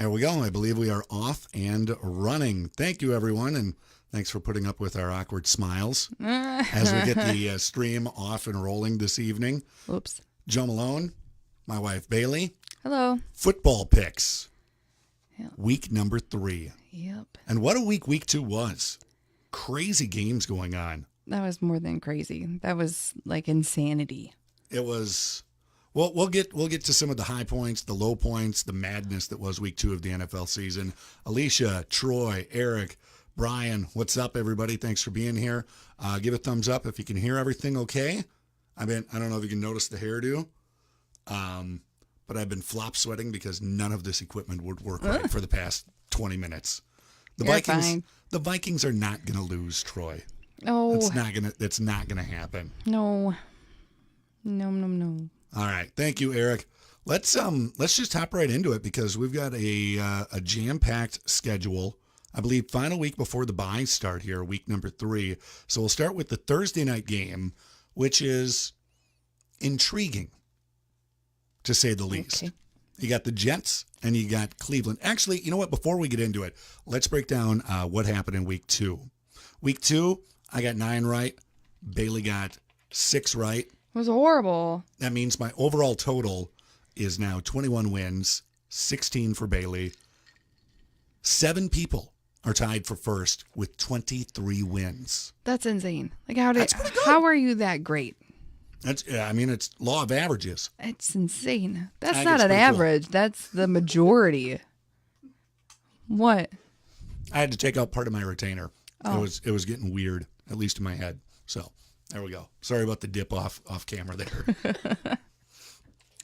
There we go. I believe we are off and running. Thank you, everyone, and thanks for putting up with our awkward smiles as we get the stream off and rolling this evening. Oops. Joe Malone, my wife Bailey. Hello. Football picks. Yep. Week number 3. Yep. And what a week 2 was. Crazy games going on. That was more than crazy. That was like insanity. It was. Well, we'll get to some of the high points, the low points, the madness that was week 2 of the NFL season. Alicia, Troy, Eric, Brian, what's up, everybody? Thanks for being here. Give a thumbs up if you can hear everything okay. I don't know if you can notice the hairdo, but I've been flop sweating because none of this equipment would work right for the past 20 minutes. The Vikings are not going to lose, Troy. Oh, That's not gonna happen. No. All right, thank you, Eric. Let's just hop right into it because we've got a jam-packed schedule. I believe final week before the bye start here, week number 3. So we'll start with the Thursday night game, which is intriguing, to say the least. Okay. You got the Jets and you got Cleveland. Actually, you know what? Before we get into it, let's break down what happened in week 2. Week 2, I got 9 right. Bailey got 6 right. It was horrible. That means my overall total is now 21 wins, 16 for Bailey. 7 people are tied for first with 23 wins. That's insane. Like That's pretty good. how are you that great? It's law of averages. It's insane. That's I not think an it's pretty cool. average. That's the majority. What? I had to take out part of my retainer. Oh. It was getting weird, at least in my head. So there we go. Sorry about the dip off camera there.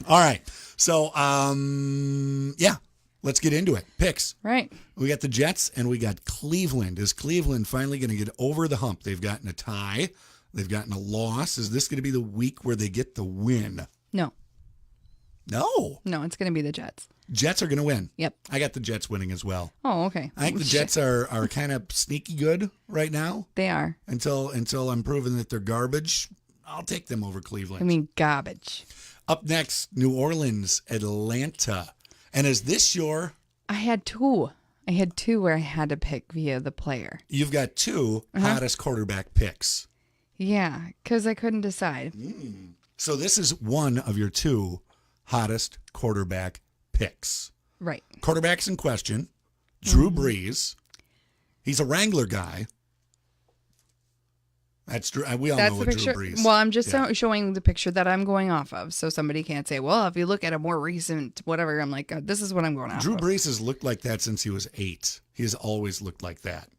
All right. So yeah, let's get into it. Picks. Right. We got the Jets and we got Cleveland. Is Cleveland finally going to get over the hump? They've gotten a tie. They've gotten a loss. Is this going to be the week where they get the win? No, No. it's going to be the Jets. Jets are going to win. Yep. I got the Jets winning as well. Oh, okay. I think the Jets are kind of sneaky good right now. They are. Until I'm proven that they're garbage, I'll take them over Cleveland. I mean, garbage. Up next, New Orleans, Atlanta. And is this your... I had two where I had to pick via the player. You've got 2 hottest quarterback picks. Yeah, because I couldn't decide. So this is one of your 2 hottest quarterback picks. Right. Quarterbacks in question, Drew Brees. He's a Wrangler guy. That's Drew. We all That's know the what picture. Drew Brees. Well, I'm just Yeah. showing the picture that I'm going off of, so somebody can't say, "Well, if you look at a more recent whatever," I'm like, "This is what I'm going off Drew of." Brees has looked like that since he was 8. He has always looked like that.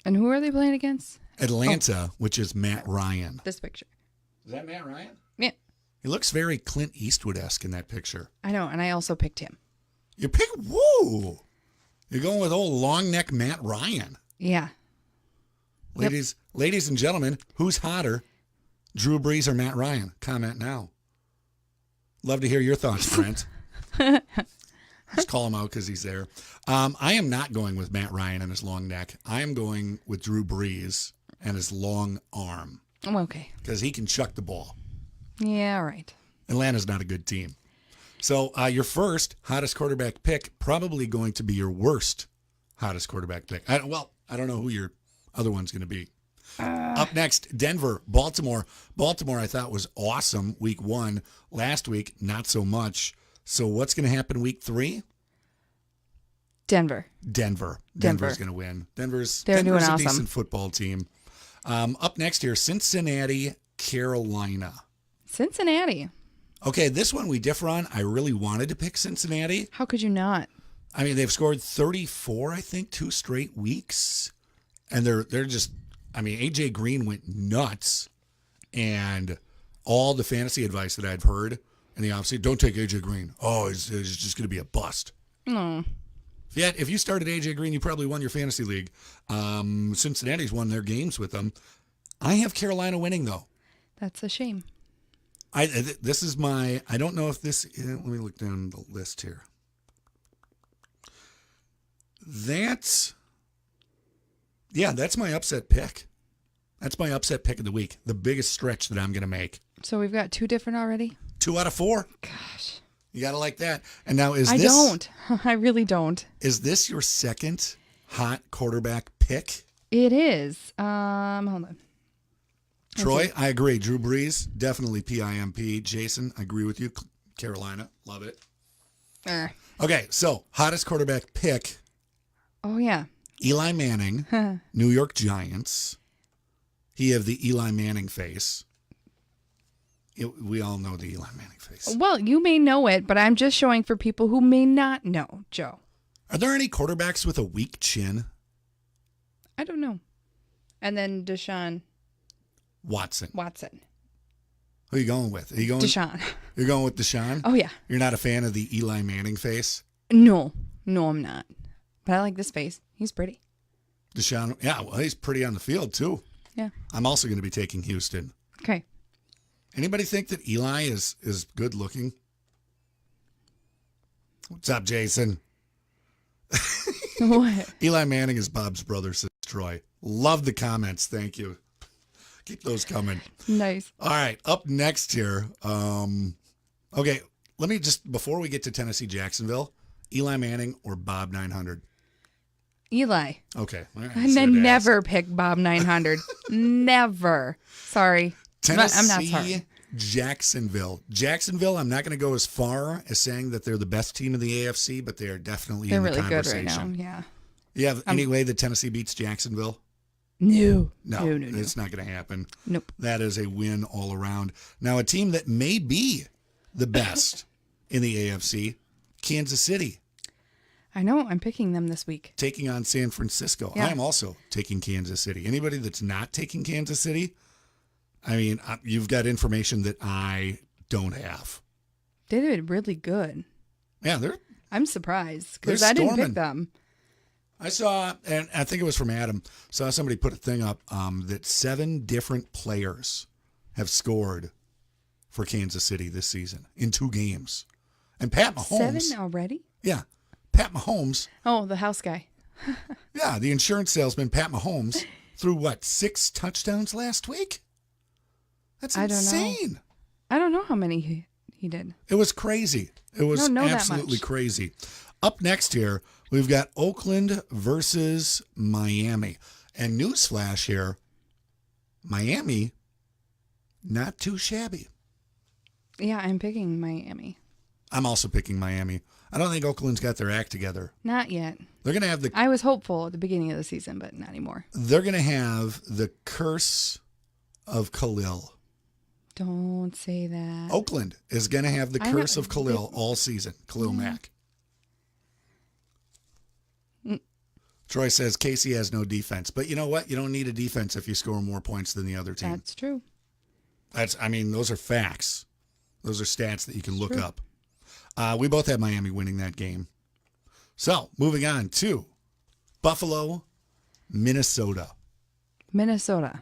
And who are they playing against? Atlanta, which is Matt Ryan. This picture. Is that Matt Ryan? Yeah, He looks very Clint Eastwood-esque in that picture. I know, and I also picked him. You pick, woo! You're going with old long neck Matt Ryan. Yeah. Ladies and gentlemen, who's hotter, Drew Brees or Matt Ryan? Comment now. Love to hear your thoughts, Brent. Just call him out because he's there. I am not going with Matt Ryan and his long neck. I am going with Drew Brees and his long arm Oh, okay. because he can chuck the ball. Yeah, all right. Atlanta's not a good team. So your first hottest quarterback pick probably going to be your worst hottest quarterback pick. I don't know who your other one's going to be. Up next, Denver, Baltimore. Baltimore I thought was awesome week 1. Last week, not so much. So what's going to happen week 3? Denver. Denver's going to win. They're Denver's doing a awesome. decent football team. Up next here, Cincinnati, Carolina. Cincinnati. Okay, this one we differ on. I really wanted to pick Cincinnati. How could you not? I mean, they've scored 34, I think, 2 straight weeks. And they're just, I mean, AJ Green went nuts. And all the fantasy advice that I've heard in the offseason, don't take AJ Green. Oh, it's just going to be a bust. No. Yeah, if you started AJ Green, you probably won your fantasy league. Cincinnati's won their games with them. I have Carolina winning, though. That's a shame. This is my, I don't know if this, let me look down the list here. That's my upset pick. That's my upset pick of the week. The biggest stretch that I'm going to make. So we've got 2 different already? 2 out of 4. Gosh. You got to like that. And now I don't. I really don't. Is this your second hot quarterback pick? It is. Hold on. Troy, I agree. Drew Brees, definitely PIMP. Jason, I agree with you. Carolina, love it. Okay, so hottest quarterback pick, Oh, yeah. Eli Manning, New York Giants. He have the Eli Manning face. We all know the Eli Manning face. Well, you may know it, but I'm just showing for people who may not know, Joe. Are there any quarterbacks with a weak chin? I don't know. And then Deshaun Watson. Who are you going with? Are you going? Deshaun. You're going with Deshaun? Oh, yeah. You're not a fan of the Eli Manning face? No, I'm not. But I like this face. He's pretty. Deshaun, yeah, well, he's pretty on the field, too. Yeah. I'm also going to be taking Houston. Okay. Anybody think that Eli is good looking? What's up, Jason? What? Eli Manning is Bob's brother, says Troy. Love the comments. Thank you. Keep those coming. Nice. All right, up next here. Okay, let me just, before we get to Tennessee Jacksonville, Eli Manning or Bob 900? Eli. Okay. All right, And then never pick Bob 900. Never. Sorry. Tennessee, I'm not sorry. Jacksonville. Jacksonville, I'm not going to go as far as saying that they're the best team in the AFC, but they are definitely They're in the really good right conversation. now. Yeah. You have any way that Tennessee beats Jacksonville? No. No, No. it's not going to happen. Nope. That is a win all around. Now, a team that may be the best in the AFC, Kansas City, I know. I'm picking them this week. taking on San Francisco. Yeah. I am also taking Kansas City. Anybody that's not taking Kansas City, I mean, you've got information that I don't have. They did really good. Yeah, I'm surprised because They're I didn't storming. pick them. I saw, and I think it was from Adam, saw somebody put a thing up that 7 different players have scored for Kansas City this season in 2 games. And Pat Mahomes. 7 already? Yeah. Pat Mahomes. Oh, the house guy. Yeah, the insurance salesman, Pat Mahomes, threw 6 touchdowns last week? That's I don't know. insane. I don't know how many he did. It was crazy. It was don't know that absolutely much. crazy. Up next here, we've got Oakland versus Miami. And newsflash here, Miami, not too shabby. Yeah, I'm picking Miami. I'm also picking Miami. I don't think Oakland's got their act together. Not yet. They're gonna have I was hopeful at the beginning of the season, but not anymore. they're gonna have the curse of Khalil. Don't say that. Oakland is gonna have the I know. curse of Khalil all season. Khalil Mack. Troy says Casey has no defense, but you know what? You don't need a defense if you score more points than the other team. That's true. Those are facts. Those are stats that you can look up. We both had Miami winning that game. So, moving on to Buffalo, Minnesota. Minnesota.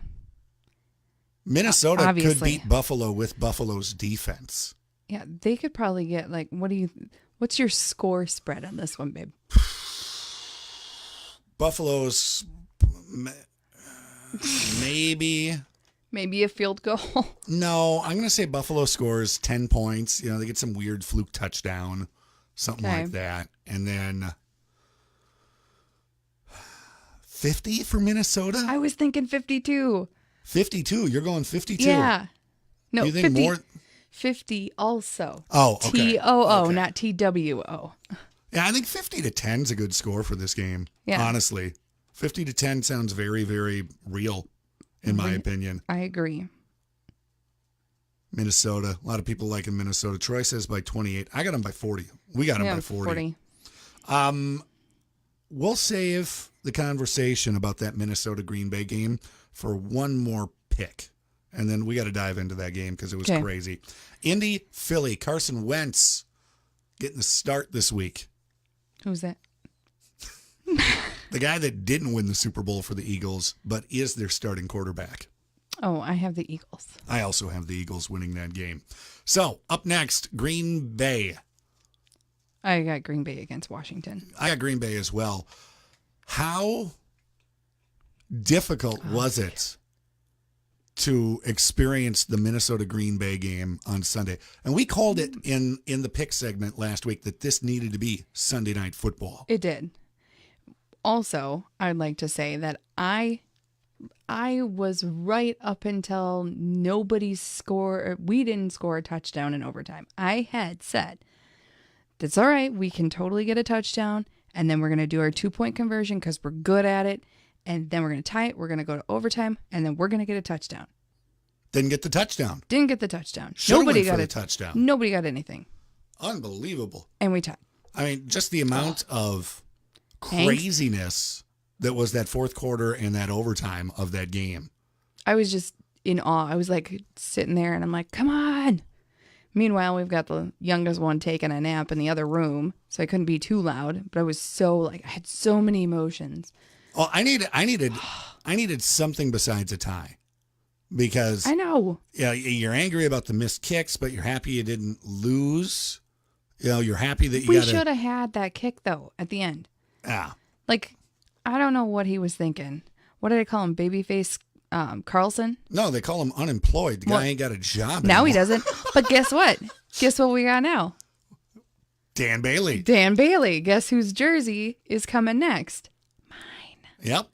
Minnesota could Obviously. beat Buffalo with Buffalo's defense. Yeah, they could probably get what's your score spread on this one, babe? Buffalo's maybe. Maybe a field goal. No, I'm going to say Buffalo scores 10 points. You know, they get some weird fluke touchdown, something Okay. like that. And then 50 for Minnesota? I was thinking 52. 52. You're going 52. Yeah. No, You think 50, more? 50 also. Oh, okay. T-O-O, Okay. not T-W-O. Yeah, I think 50 to 10 is a good score for this game. Yeah. Honestly. 50 to 10 sounds very, very real, in my opinion. I agree. Minnesota. A lot of people liking Minnesota. Troy says by 28. I got them by 40. We got them Yeah, by 40. We'll save the conversation about that Minnesota Green Bay game for one more pick. And then we got to dive into that game because it was Okay. crazy. Indy, Philly, Carson Wentz getting the start this week. Who's that? The guy that didn't win the Super Bowl for the Eagles, but is their starting quarterback. Oh, I have the Eagles. I also have the Eagles winning that game. So, up next, Green Bay. I got Green Bay against Washington. I got Green Bay as well. How difficult was it to experience the Minnesota Green Bay game on Sunday. And we called it in the pick segment last week that this needed to be Sunday night football. It did. Also, I'd like to say that I was right up until we didn't score a touchdown in overtime. I had said, that's all right, we can totally get a touchdown, and then we're going to do our 2-point conversion because we're good at it, and then we're going to tie it, we're going to go to overtime, and then we're going to get a touchdown. Didn't get the touchdown. Didn't get the touchdown. Should've Nobody went got for a the touchdown. Nobody got anything. Unbelievable. And we tied. I mean, just the amount of craziness that was that fourth quarter and that overtime of that game. I was just in awe. I was like sitting there and I'm like, come on. Meanwhile, we've got the youngest one taking a nap in the other room, so I couldn't be too loud, but I was so like, I had so many emotions. Oh, I needed something besides a tie, because I know. you're angry about the missed kicks, but you're happy you didn't lose. You're happy that We you should have had that kick though at the end. Yeah. Like, I don't know what he was thinking. What did I call him? Babyface Carlson? No, they call him unemployed. The guy ain't got a job Now anymore. he doesn't. But guess what? Guess what we got now? Dan Bailey. Dan Bailey. Guess whose jersey is coming next? Mine. Yep.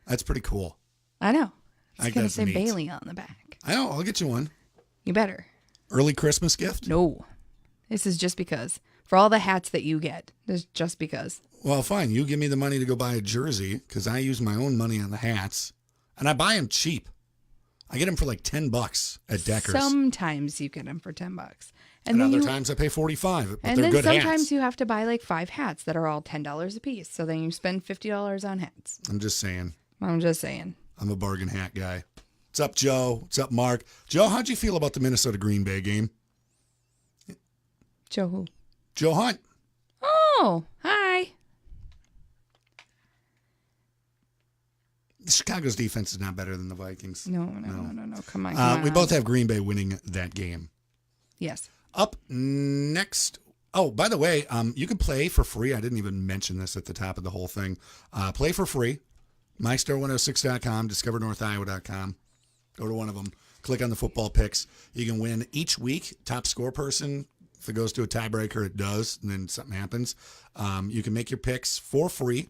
That's pretty cool. I know. I It's going to guess say neat. Bailey on the back. I know. I'll get you one. You better. Early Christmas gift? No. This is just because. For all the hats that you get. This is just because. Well, fine. You give me the money to go buy a jersey, because I use my own money on the hats, and I buy them cheap. I get them for like $10 at Deckers. Sometimes you get them for $10. And then other times I pay $45, but and they're then good sometimes hats. you have to buy like 5 hats that are all $10 a piece. So then you spend $50 on hats. I'm just saying. I'm just saying. I'm a bargain hat guy. What's up, Joe? What's up, Mark? Joe, how'd you feel about the Minnesota Green Bay game? Joe who? Joe Hunt. Oh, hi. Chicago's defense is not better than the Vikings. No. Come on. We both have Green Bay winning that game. Yes. Up next. Oh, by the way, you can play for free. I didn't even mention this at the top of the whole thing. Play for free. MyStar106.com, DiscoverNorthIowa.com. Go to one of them. Click on the football picks. You can win each week. Top score person. If it goes to a tiebreaker, it does, and then something happens. You can make your picks for free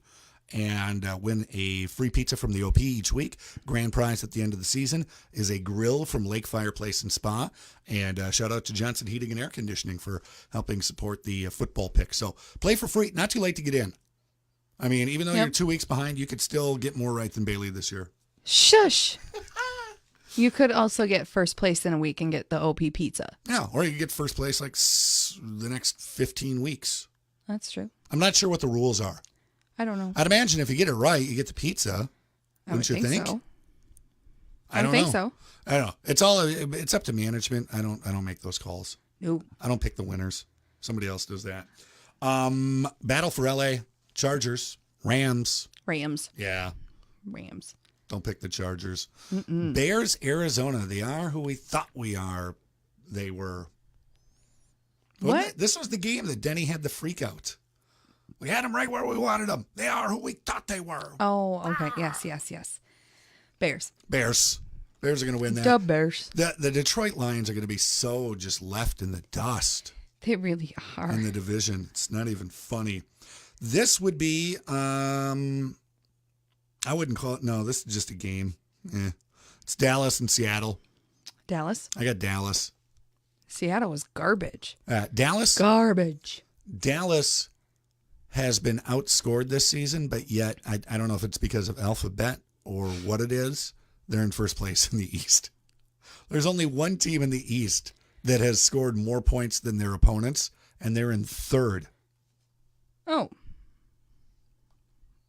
and win a free pizza from the OP each week. Grand prize at the end of the season is a grill from Lake Fireplace and Spa. And shout out to Johnson Heating and Air Conditioning for helping support the football pick. So play for free. Not too late to get in. I mean, even though you're 2 weeks behind, you could still get more right than Bailey this year. Shush. You could also get first place in a week and get the OP pizza. Yeah, or you could get first place like the next 15 weeks. That's true. I'm not sure what the rules are. I don't know. I'd imagine if you get it right, you get the pizza. I would Wouldn't you think? so. I don't think know. so. I don't know. It's up to management. I don't make those calls. No. I don't pick the winners. Somebody else does that. Battle for LA, Chargers, Rams. Rams. Yeah. Rams. Don't pick the Chargers. Bears, Arizona. They are who we thought we are. They were. What? This was the game that Denny had the freak out. We had them right where we wanted them. They are who we thought they were. Oh, okay. Yes. Bears. Bears. Bears are going to win that. The Bears. The Detroit Lions are going to be so just left in the dust They really are. in the division. It's not even funny. This would be, I wouldn't call it, no, this is just a game. It's Dallas and Seattle. Dallas. I got Dallas. Seattle was garbage. Dallas has been outscored this season, but yet I don't know if it's because of alphabet or what it is. They're in first place in the East. There's only one team in the East that has scored more points than their opponents, and they're in third. Oh.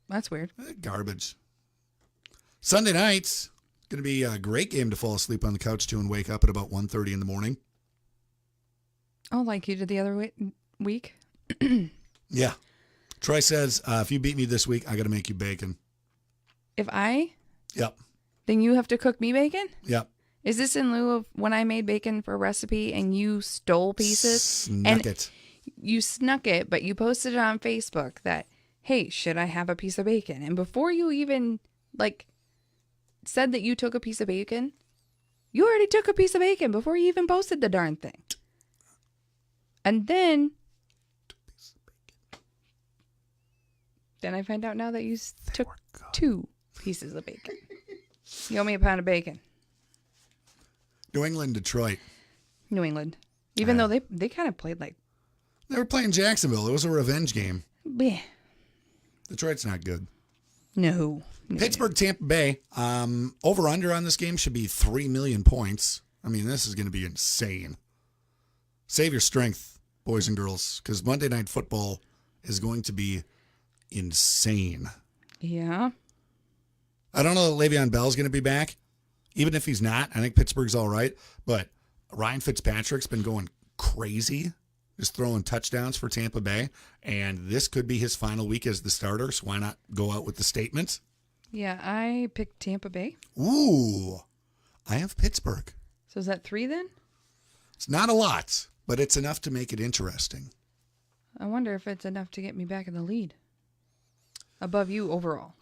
That's weird. Garbage. Sunday night's going to be a great game to fall asleep on the couch to and wake up at about 1:30 in the morning. Oh, like you did the other week? Yeah. Troy says, if you beat me this week, I got to make you bacon. If I? Yep. Then you have to cook me bacon? Yep. Is this in lieu of when I made bacon for a recipe and you stole pieces? Snuck it. You snuck it, but you posted it on Facebook that, hey, should I have a piece of bacon? And before you even, said that you took a piece of bacon, You already took a piece of bacon before you even posted the darn thing. And then I find out now that you took 2 pieces of bacon. You owe me a pound of bacon. New England, Detroit. New England. Even though they kind of played like, They were playing Jacksonville. It was a revenge game. bleh. Detroit's not good. No. Pittsburgh, Tampa Bay. Over under on this game should be 3 million points. I mean, this is going to be insane. Save your strength, boys and girls, because Monday Night Football is going to be insane. Yeah. I don't know that Le'Veon Bell's going to be back. Even if he's not, I think Pittsburgh's all right. But Ryan Fitzpatrick's been going crazy, just throwing touchdowns for Tampa Bay. And this could be his final week as the starter, so why not go out with the statement? Yeah, I picked Tampa Bay. Ooh, I have Pittsburgh. So is that 3 then? It's not a lot, but it's enough to make it interesting. I wonder if it's enough to get me back in the lead. Above you overall.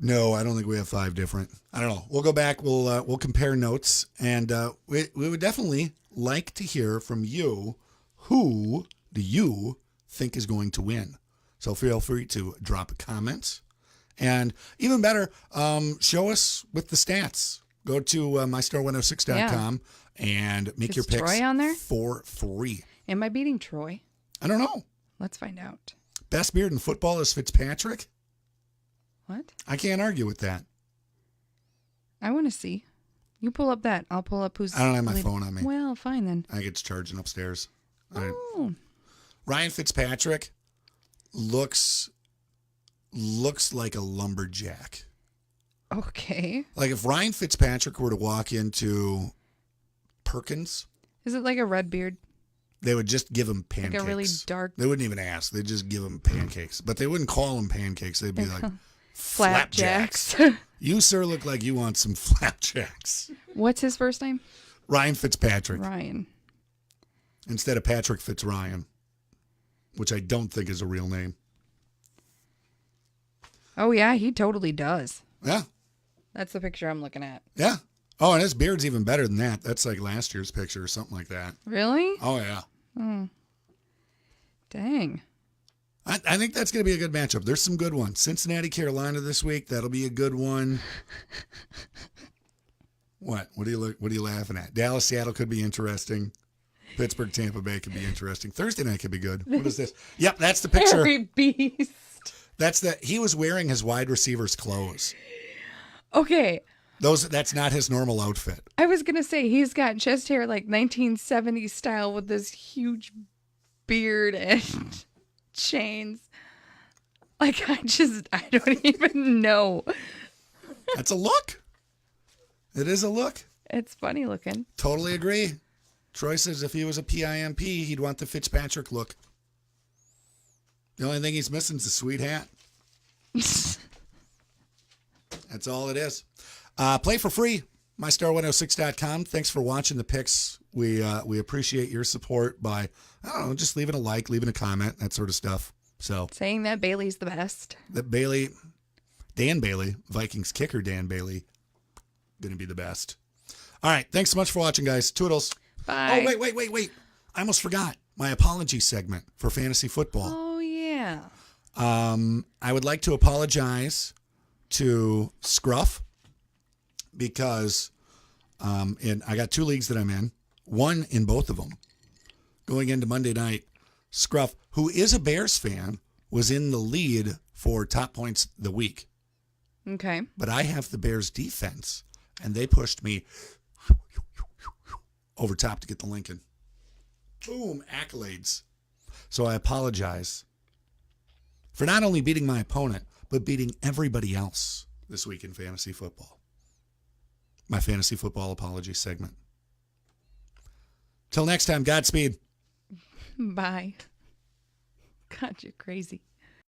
No, I don't think we have 5 different. I don't know. We'll go back. We'll compare notes, and we would definitely like to hear from you. Who do you think is going to win? So feel free to drop a comment, and even better, show us with the stats. Go to mystar106.com and make Is your picks Troy on there? for free. Am I beating Troy? I don't know. Let's find out. Best beard in football is Fitzpatrick. What? I can't argue with that. I want to see. You pull up that. I'll pull up who's... I don't have my leading. phone on me. Well, fine then. I think it's charging upstairs. All right. Oh. Ryan Fitzpatrick looks like a lumberjack. Okay. Like if Ryan Fitzpatrick were to walk into Perkins, Is it like a red beard? they would just give him pancakes. Like a really dark... They wouldn't even ask. They'd just give him pancakes. But they wouldn't call them pancakes. They'd be like, Flapjacks. You, sir, look like you want some flapjacks. What's his first name? Ryan Fitzpatrick. Ryan. Instead of Patrick Fitzryan, which I don't think is a real name. Oh, yeah, he totally does. Yeah. That's the picture I'm looking at. Yeah. Oh, and his beard's even better than that. That's like last year's picture or something like that. Really? Oh, yeah. Dang. I think that's going to be a good matchup. There's some good ones. Cincinnati, Carolina this week. That'll be a good one. What? What are you laughing at? Dallas, Seattle could be interesting. Pittsburgh, Tampa Bay could be interesting. Thursday night could be good. What is this? Yep, that's the picture. Harry Beast. He was wearing his wide receiver's clothes. Okay. That's not his normal outfit. I was going to say, he's got chest hair like 1970s style with this huge beard and chains. Like, I don't even know. That's a look. It is a look. It's funny looking. Totally agree. Troy says if he was a PIMP, he'd want the Fitzpatrick look. The only thing he's missing is a sweet hat. That's all it is. Play for free, mystar106.com. Thanks for watching the picks. We appreciate your support by, I don't know, just leaving a like, leaving a comment, that sort of stuff. So Saying that Bailey's the best. that Dan Bailey, Vikings kicker Dan Bailey, going to be the best. All right. Thanks so much for watching, guys. Toodles. Bye. Oh, wait. I almost forgot my apology segment for fantasy football. Oh, yeah. I would like to apologize to Scruff because I got 2 leagues that I'm in, one in both of them. Going into Monday night, Scruff, who is a Bears fan, was in the lead for top points the week. Okay. But I have the Bears defense, and they pushed me over top to get the Lincoln. Boom, accolades. So I apologize for not only beating my opponent, but beating everybody else this week in fantasy football. My fantasy football apology segment. Till next time, Godspeed. Bye. God, you're crazy.